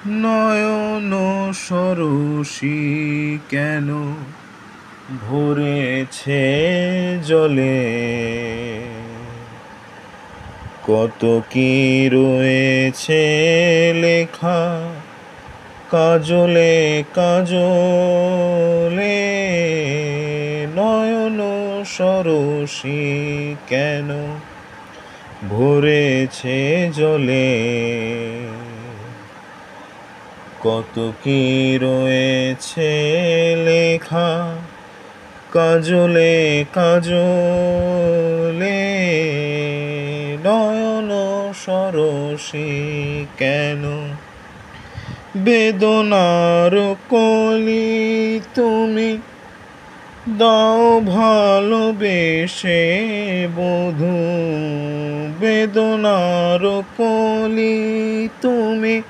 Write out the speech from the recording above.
নয়ন সরসী কেন ভরেছে জলে, কত কি রয়েছে লেখা কাজলে কাজলে। নয়ন সরসী কেন ভরেছে জলে, কত কি রয়েছে লেখা কাজলে কাজলে। নয়ন সরসী কেন, বেদনার কলি তুমি দাও ভালোবেসে বধূ, বেদনার কলি তুমি